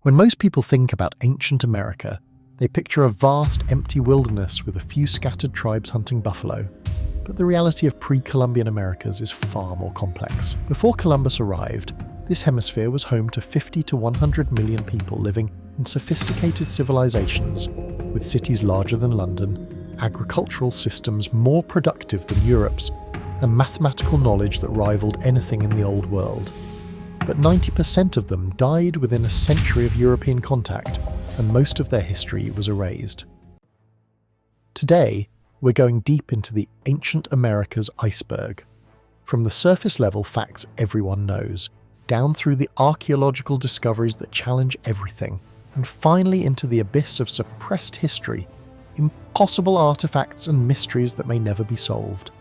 When most people think about ancient America, they picture a vast, empty wilderness with a few scattered tribes hunting buffalo. But the reality of pre-Columbian Americas is far more complex. Before Columbus arrived, this hemisphere was home to 50 to 100 million people living in sophisticated civilizations, with cities larger than London, agricultural systems more productive than Europe's, and mathematical knowledge that rivaled anything in the Old World. But 90% of them died within a century of European contact, and most of their history was erased. Today, we're going deep into the ancient America's iceberg. From the surface level facts everyone knows, down through the archaeological discoveries that challenge everything, and finally into the abyss of suppressed history, impossible artifacts and mysteries that may never be solved.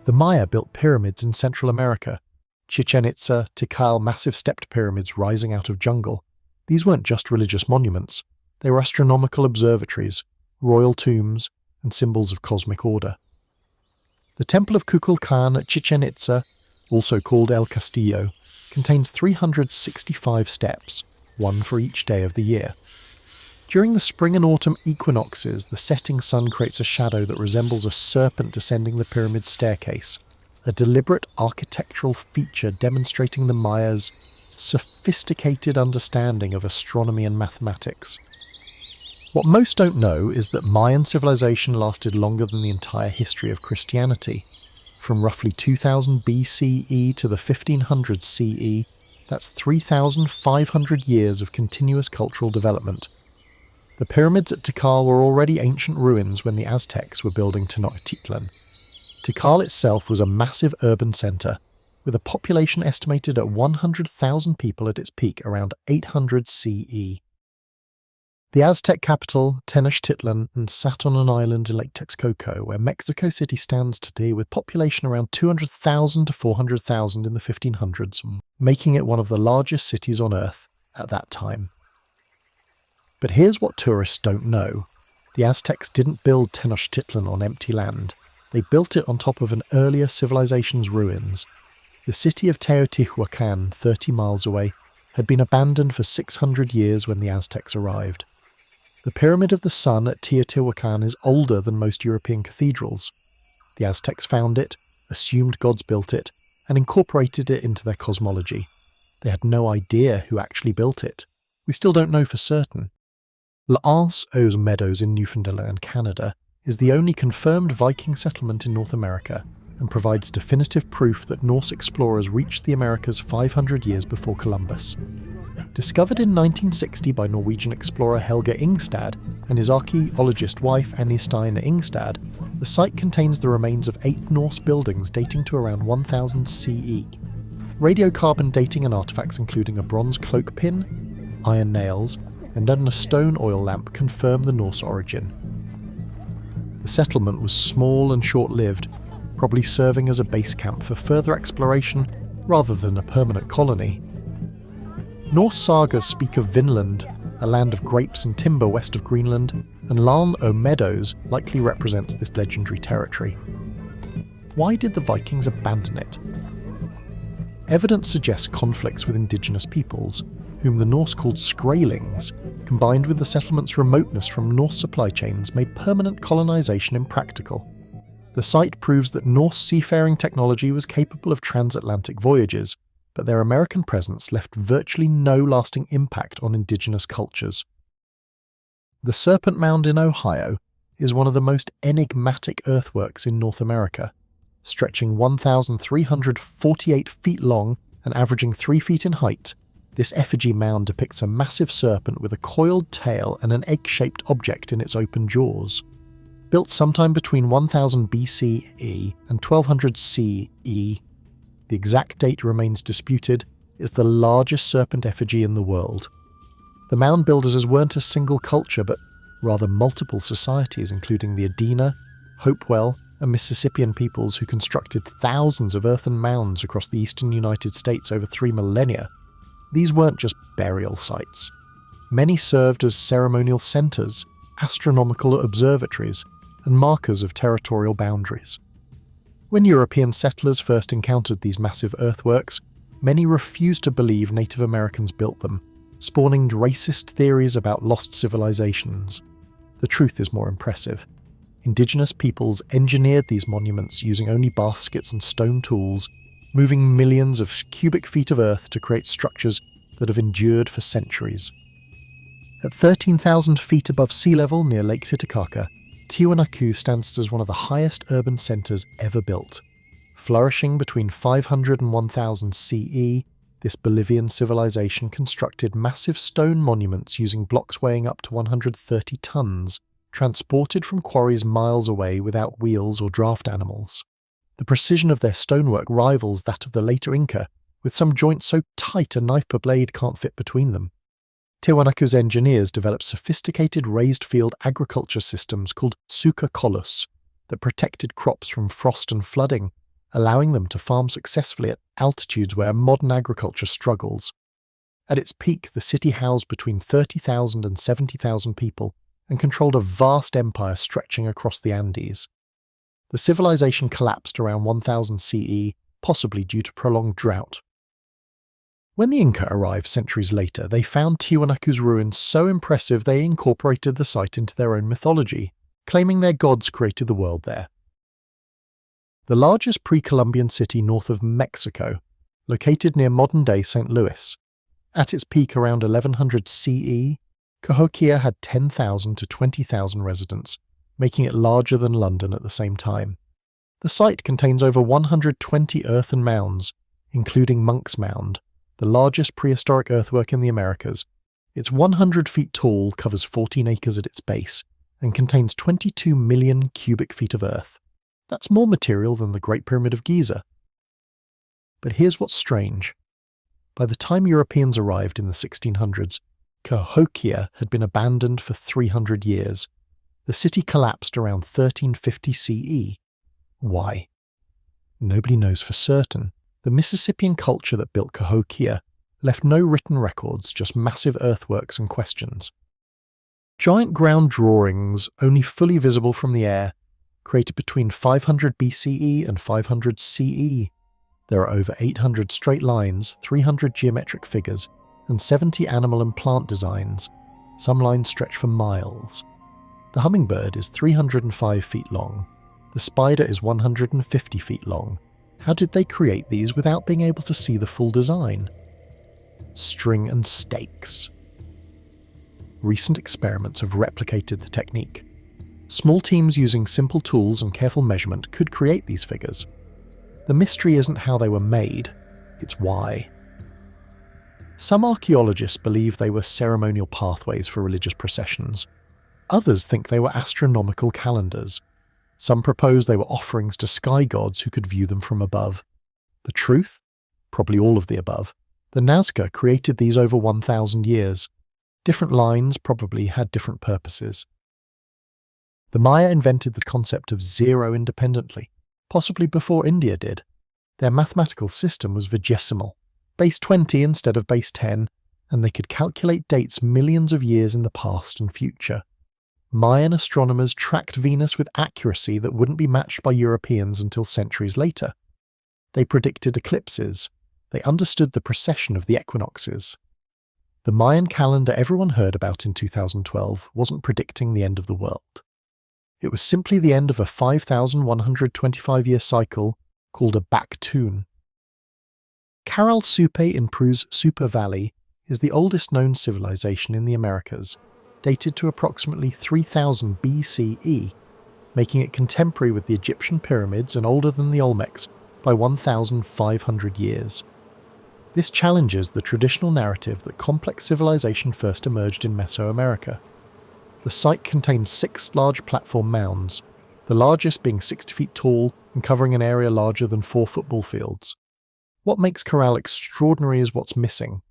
The Maya built pyramids in Central America. Chichen Itza, Tikal, massive stepped pyramids rising out of jungle. These weren't just religious monuments, they were astronomical observatories, royal tombs, and symbols of cosmic order. The Temple of Kukulkan at Chichen Itza, also called El Castillo, contains 365 steps, one for each day of the year. During the spring and autumn equinoxes, the setting sun creates a shadow that resembles a serpent descending the pyramid's staircase, a deliberate architectural feature demonstrating the Mayas' sophisticated understanding of astronomy and mathematics. What most don't know is that Mayan civilization lasted longer than the entire history of Christianity. From roughly 2000 BCE to the 1500s CE, that's 3,500 years of continuous cultural development. The pyramids at Tikal were already ancient ruins when the Aztecs were building Tenochtitlan. Tikal itself was a massive urban centre, with a population estimated at 100,000 people at its peak around 800 CE. The Aztec capital, Tenochtitlan, sat on an island in Lake Texcoco, where Mexico City stands today with population around 200,000 to 400,000 in the 1500s, making it one of the largest cities on Earth at that time. But here's what tourists don't know. The Aztecs didn't build Tenochtitlan on empty land. They built it on top of an earlier civilization's ruins. The city of Teotihuacan, 30 miles away, had been abandoned for 600 years when the Aztecs arrived. The Pyramid of the Sun at Teotihuacan is older than most European cathedrals. The Aztecs found it, assumed gods built it, and incorporated it into their cosmology. They had no idea who actually built it. We still don't know for certain. L'Anse aux Meadows in Newfoundland, Canada, is the only confirmed Viking settlement in North America, and provides definitive proof that Norse explorers reached the Americas 500 years before Columbus. Discovered in 1960 by Norwegian explorer Helge Ingstad and his archaeologist wife Annie Stein Ingstad, the site contains the remains of 8 Norse buildings dating to around 1000 CE. Radiocarbon dating and artifacts including a bronze cloak pin, iron nails, and a stone oil lamp confirm the Norse origin. The settlement was small and short-lived, probably serving as a base camp for further exploration rather than a permanent colony. Norse sagas speak of Vinland, a land of grapes and timber west of Greenland, and Larn o' Meadows likely represents this legendary territory. Why did the Vikings abandon it? Evidence suggests conflicts with indigenous peoples, whom the Norse called Skraelings, combined with the settlement's remoteness from Norse supply chains, made permanent colonization impractical. The site proves that Norse seafaring technology was capable of transatlantic voyages, but their American presence left virtually no lasting impact on indigenous cultures. The Serpent Mound in Ohio is one of the most enigmatic earthworks in North America. Stretching 1,348 feet long and averaging 3 feet in height, this effigy mound depicts a massive serpent with a coiled tail and an egg-shaped object in its open jaws. Built sometime between 1000 BCE and 1200 CE, the exact date remains disputed, is the largest serpent effigy in the world. The mound builders weren't a single culture, but rather multiple societies, including the Adena, Hopewell, and Mississippian peoples who constructed thousands of earthen mounds across the eastern United States over 3 millennia. These weren't just burial sites. Many served as ceremonial centres, astronomical observatories, and markers of territorial boundaries. When European settlers first encountered these massive earthworks, many refused to believe Native Americans built them. spawning racist theories about lost civilizations. The truth is more impressive. Indigenous peoples engineered these monuments using only baskets and stone tools, moving millions of cubic feet of earth to create structures that have endured for centuries. At 13,000 feet above sea level near Lake Titicaca, Tiwanaku stands as one of the highest urban centres ever built. Flourishing between 500 and 1000 CE, this Bolivian civilization constructed massive stone monuments using blocks weighing up to 130 tons, transported from quarries miles away without wheels or draft animals. The precision of their stonework rivals that of the later Inca, with some joints so tight a knife blade can't fit between them. Tiwanaku's engineers developed sophisticated raised field agriculture systems called suca colus that protected crops from frost and flooding, allowing them to farm successfully at altitudes where modern agriculture struggles. At its peak, the city housed between 30,000 and 70,000 people and controlled a vast empire stretching across the Andes. The civilization collapsed around 1000 CE, possibly due to prolonged drought. When the Inca arrived centuries later, they found Tiwanaku's ruins so impressive they incorporated the site into their own mythology, claiming their gods created the world there. The largest pre-Columbian city north of Mexico, located near modern-day St. Louis. At its peak around 1100 CE, Cahokia had 10,000 to 20,000 residents, making it larger than London at the same time. The site contains over 120 earthen mounds, including Monk's Mound, the largest prehistoric earthwork in the Americas. It's 100 feet tall, covers 14 acres at its base, and contains 22 million cubic feet of earth. That's more material than the Great Pyramid of Giza. But here's what's strange. By the time Europeans arrived in the 1600s, Cahokia had been abandoned for 300 years. The city collapsed around 1350 CE. Why? Nobody knows for certain. The Mississippian culture that built Cahokia left no written records, just massive earthworks and questions. Giant ground drawings, only fully visible from the air, created between 500 BCE and 500 CE. There are over 800 straight lines, 300 geometric figures, and 70 animal and plant designs. Some lines stretch for miles. The hummingbird is 305 feet long. The spider is 150 feet long. How did they create these without being able to see the full design? String and stakes. Recent experiments have replicated the technique. Small teams using simple tools and careful measurement could create these figures. The mystery isn't how they were made, it's why. Some archaeologists believe they were ceremonial pathways for religious processions. Others think they were astronomical calendars. Some propose they were offerings to sky gods who could view them from above. The truth? Probably all of the above. The Nazca created these over 1,000 years. Different lines probably had different purposes. The Maya invented the concept of zero independently, possibly before India did. Their mathematical system was vigesimal, base 20 instead of base 10, and they could calculate dates millions of years in the past and future. Mayan astronomers tracked Venus with accuracy that wouldn't be matched by Europeans until centuries later. They predicted eclipses. They understood the precession of the equinoxes. The Mayan calendar everyone heard about in 2012 wasn't predicting the end of the world. It was simply the end of a 5,125-year cycle called a back tune. Caral Supe in Peru's Supa Valley is the oldest known civilization in the Americas, dated to approximately 3000 BCE, making it contemporary with the Egyptian pyramids and older than the Olmecs by 1,500 years. This challenges the traditional narrative that complex civilization first emerged in Mesoamerica. The site contains 6 large platform mounds, the largest being 60 feet tall and covering an area larger than 4 football fields. What makes Caral extraordinary is what's missing.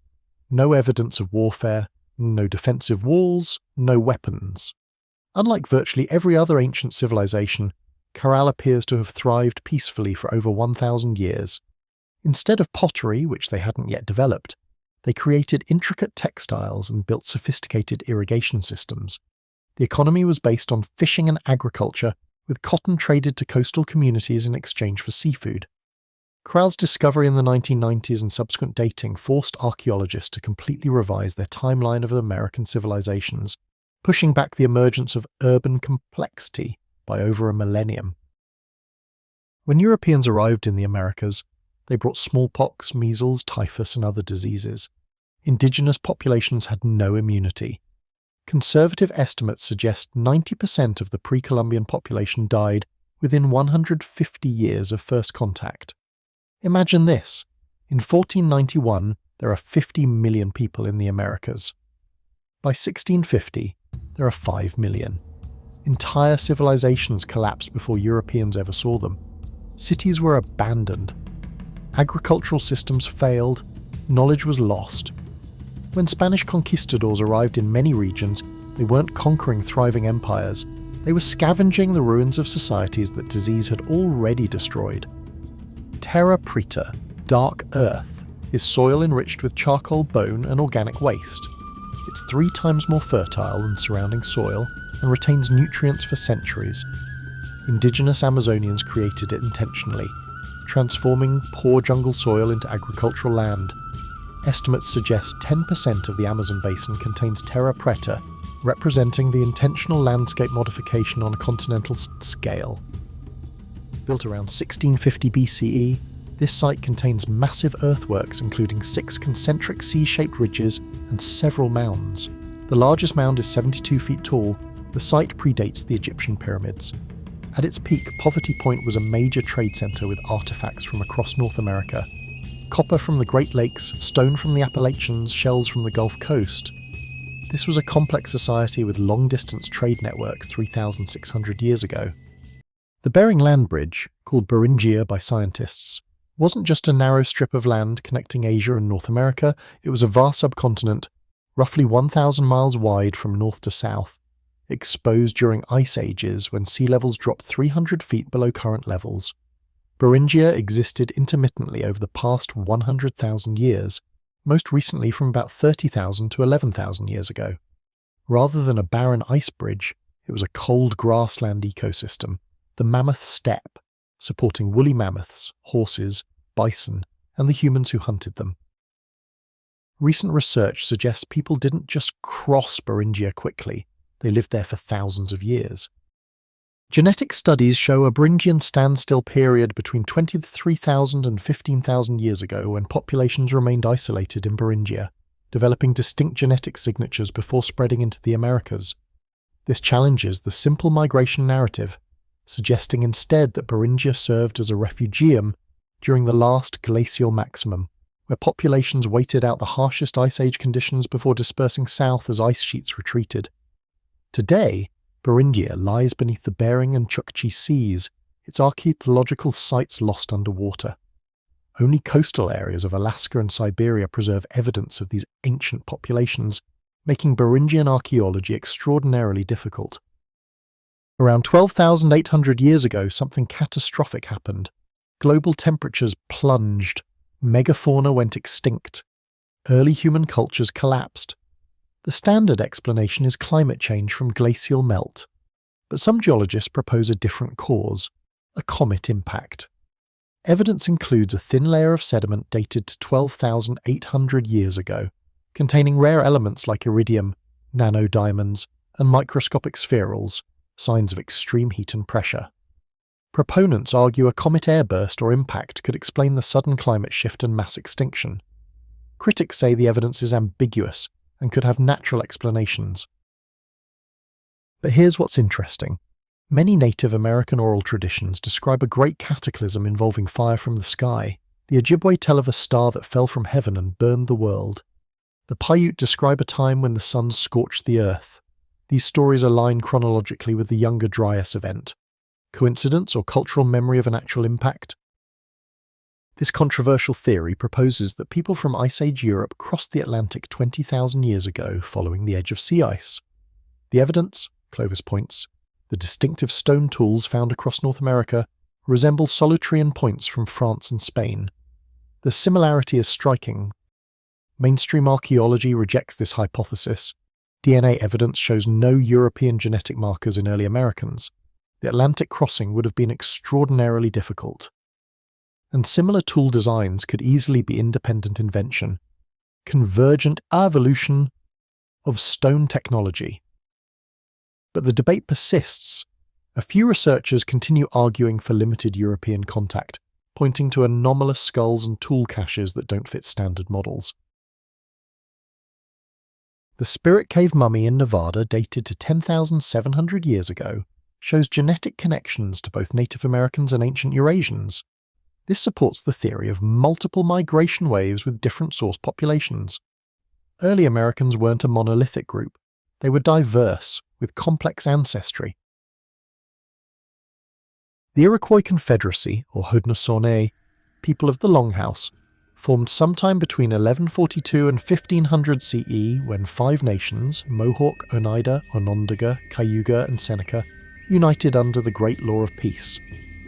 No evidence of warfare, no defensive walls, no weapons. Unlike virtually every other ancient civilization, Caral appears to have thrived peacefully for over 1,000 years. Instead of pottery, which they hadn't yet developed, they created intricate textiles and built sophisticated irrigation systems. The economy was based on fishing and agriculture, with cotton traded to coastal communities in exchange for seafood. Corral's discovery in the 1990s and subsequent dating forced archaeologists to completely revise their timeline of American civilizations, pushing back the emergence of urban complexity by over a millennium. When Europeans arrived in the Americas, they brought smallpox, measles, typhus, and other diseases. Indigenous populations had no immunity. Conservative estimates suggest 90% of the pre-Columbian population died within 150 years of first contact. Imagine this. In 1491, there are 50 million people in the Americas. By 1650, there are 5 million. Entire civilizations collapsed before Europeans ever saw them. Cities were abandoned. Agricultural systems failed. Knowledge was lost. When Spanish conquistadors arrived in many regions, they weren't conquering thriving empires. They were scavenging the ruins of societies that disease had already destroyed. Terra preta, dark earth, is soil enriched with charcoal, bone, and organic waste. It's 3 times more fertile than surrounding soil and retains nutrients for centuries. Indigenous Amazonians created it intentionally, transforming poor jungle soil into agricultural land. Estimates suggest 10% of the Amazon basin contains terra preta, representing the intentional landscape modification on a continental scale. Built around 1650 BCE, this site contains massive earthworks including 6 concentric C-shaped ridges and several mounds. The largest mound is 72 feet tall. The site predates the Egyptian pyramids. At its peak, Poverty Point was a major trade center with artifacts from across North America. Copper from the Great Lakes, stone from the Appalachians, shells from the Gulf Coast. This was a complex society with long-distance trade networks 3,600 years ago. The Bering Land Bridge, called Beringia by scientists, wasn't just a narrow strip of land connecting Asia and North America, it was a vast subcontinent, roughly 1,000 miles wide from north to south, exposed during ice ages when sea levels dropped 300 feet below current levels. Beringia existed intermittently over the past 100,000 years, most recently from about 30,000 to 11,000 years ago. Rather than a barren ice bridge, it was a cold grassland ecosystem, the Mammoth Steppe, supporting woolly mammoths, horses, bison, and the humans who hunted them. Recent research suggests people didn't just cross Beringia quickly, they lived there for thousands of years. Genetic studies show a Beringian standstill period between 23,000 and 15,000 years ago when populations remained isolated in Beringia, developing distinct genetic signatures before spreading into the Americas. This challenges the simple migration narrative, suggesting instead that Beringia served as a refugium during the last glacial maximum, where populations waited out the harshest ice age conditions before dispersing south as ice sheets retreated. Today, Beringia lies beneath the Bering and Chukchi seas, its archaeological sites lost underwater. Only coastal areas of Alaska and Siberia preserve evidence of these ancient populations, making Beringian archaeology extraordinarily difficult. Around 12,800 years ago, something catastrophic happened. Global temperatures plunged, megafauna went extinct, early human cultures collapsed. The standard explanation is climate change from glacial melt, but some geologists propose a different cause, a comet impact. Evidence includes a thin layer of sediment dated to 12,800 years ago, containing rare elements like iridium, nanodiamonds, and microscopic spherules, signs of extreme heat and pressure. Proponents argue a comet airburst or impact could explain the sudden climate shift and mass extinction. Critics say the evidence is ambiguous and could have natural explanations. But here's what's interesting. Many Native American oral traditions describe a great cataclysm involving fire from the sky. The Ojibwe tell of a star that fell from heaven and burned the world. The Paiute describe a time when the sun scorched the earth. These stories align chronologically with the Younger Dryas event. Coincidence or cultural memory of an actual impact? This controversial theory proposes that people from Ice Age Europe crossed the Atlantic 20,000 years ago following the edge of sea ice. The evidence, Clovis points, the distinctive stone tools found across North America resemble Solutrean points from France and Spain. The similarity is striking. Mainstream archaeology rejects this hypothesis. DNA evidence shows no European genetic markers in early Americans. The Atlantic crossing would have been extraordinarily difficult. and similar tool designs could easily be independent invention, convergent evolution of stone technology. But the debate persists. A few researchers continue arguing for limited European contact, pointing to anomalous skulls and tool caches that don't fit standard models. The Spirit Cave mummy in Nevada, dated to 10,700 years ago, shows genetic connections to both Native Americans and ancient Eurasians. This supports the theory of multiple migration waves with different source populations. Early Americans weren't a monolithic group. They were diverse, with complex ancestry. The Iroquois Confederacy, or Haudenosaunee, people of the Longhouse, formed sometime between 1142 and 1500 CE when 5 nations, Mohawk, Oneida, Onondaga, Cayuga and Seneca, united under the Great Law of Peace.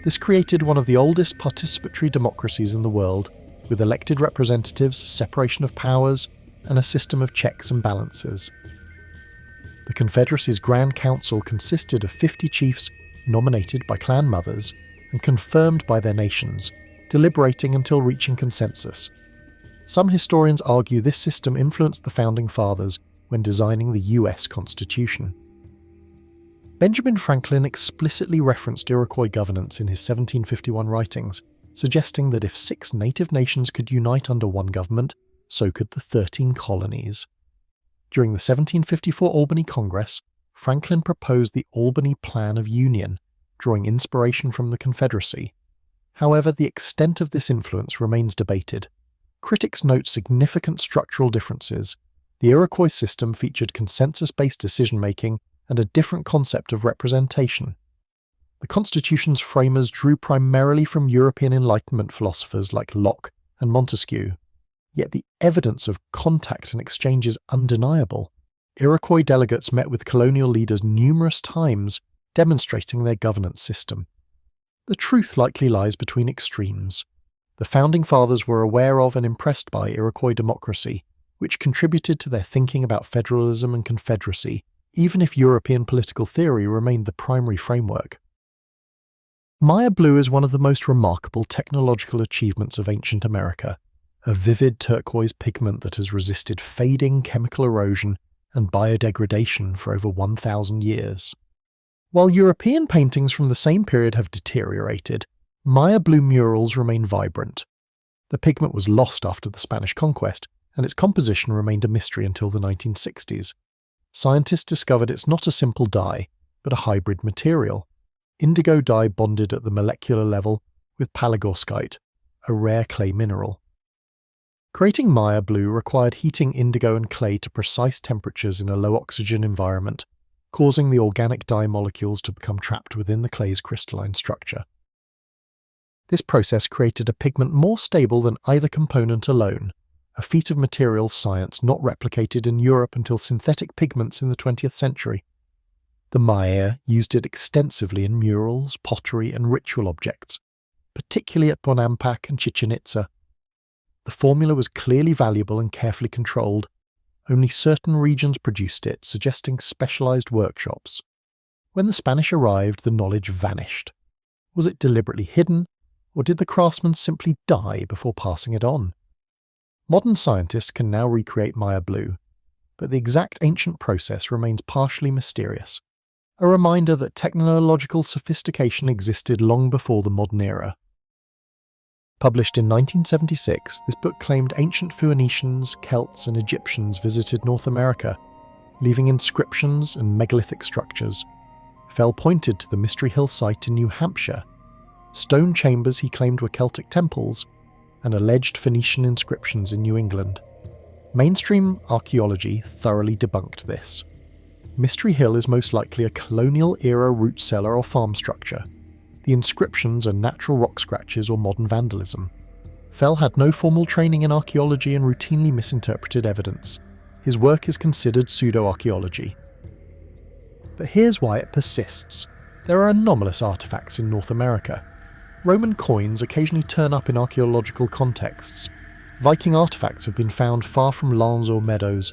This created one of the oldest participatory democracies in the world, with elected representatives, separation of powers, and a system of checks and balances. The Confederacy's Grand Council consisted of 50 chiefs nominated by clan mothers and confirmed by their nations, deliberating until reaching consensus. Some historians argue this system influenced the Founding Fathers when designing the US Constitution. Benjamin Franklin explicitly referenced Iroquois governance in his 1751 writings, suggesting that if 6 native nations could unite under one government, so could the 13 colonies. During the 1754 Albany Congress, Franklin proposed the Albany Plan of Union, drawing inspiration from the Confederacy. However, the extent of this influence remains debated. Critics note significant structural differences. The Iroquois system featured consensus-based decision-making and a different concept of representation. The Constitution's framers drew primarily from European Enlightenment philosophers like Locke and Montesquieu. Yet the evidence of contact and exchange is undeniable. Iroquois delegates met with colonial leaders numerous times, demonstrating their governance system. The truth likely lies between extremes. The Founding Fathers were aware of and impressed by Iroquois democracy, which contributed to their thinking about federalism and confederacy, even if European political theory remained the primary framework. Maya blue is one of the most remarkable technological achievements of ancient America, a vivid turquoise pigment that has resisted fading, chemical erosion, and biodegradation for over 1,000 years. While European paintings from the same period have deteriorated, Maya blue murals remain vibrant. The pigment was lost after the Spanish conquest, and its composition remained a mystery until the 1960s. Scientists discovered it's not a simple dye, but a hybrid material. Indigo dye bonded at the molecular level with palygorskite, a rare clay mineral. Creating Maya blue required heating indigo and clay to precise temperatures in a low-oxygen environment, causing the organic dye molecules to become trapped within the clay's crystalline structure. This process created a pigment more stable than either component alone, a feat of materials science not replicated in Europe until synthetic pigments in the 20th century. The Maya used it extensively in murals, pottery, and ritual objects, particularly at Bonampak and Chichen Itza. The formula was clearly valuable and carefully controlled. Only certain regions produced it, suggesting specialized workshops. When the Spanish arrived, the knowledge vanished. Was it deliberately hidden, or did the craftsmen simply die before passing it on? Modern scientists can now recreate Maya blue, but the exact ancient process remains partially mysterious, a reminder that technological sophistication existed long before the modern era. Published in 1976, this book claimed ancient Phoenicians, Celts, and Egyptians visited North America, leaving inscriptions and megalithic structures. Fell pointed to the Mystery Hill site in New Hampshire, stone chambers he claimed were Celtic temples, and alleged Phoenician inscriptions in New England. Mainstream archaeology thoroughly debunked this. Mystery Hill is most likely a colonial-era root cellar or farm structure. The inscriptions are natural rock scratches or modern vandalism. Fell had no formal training in archaeology and routinely misinterpreted evidence. His work is considered pseudo-archaeology. But here's why it persists. There are anomalous artifacts in North America. Roman coins occasionally turn up in archaeological contexts. Viking artifacts have been found far from Lens or Meadows.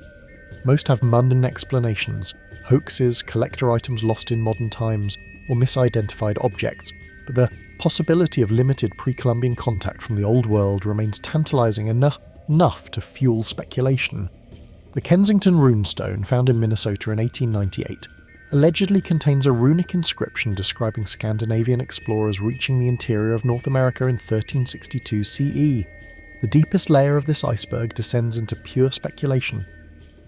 Most have mundane explanations, hoaxes, collector items lost in modern times, or misidentified objects, but the possibility of limited pre-Columbian contact from the Old World remains tantalizing enough to fuel speculation. The Kensington runestone, found in Minnesota in 1898, allegedly contains a runic inscription describing Scandinavian explorers reaching the interior of North America in 1362 CE. The deepest layer of this iceberg descends into pure speculation.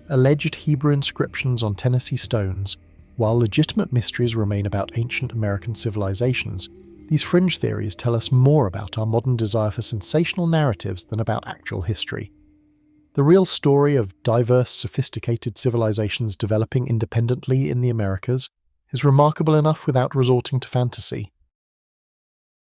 Alleged Hebrew inscriptions on Tennessee stones, while legitimate mysteries remain about ancient American civilizations, these fringe theories tell us more about our modern desire for sensational narratives than about actual history. The real story of diverse, sophisticated civilizations developing independently in the Americas is remarkable enough without resorting to fantasy.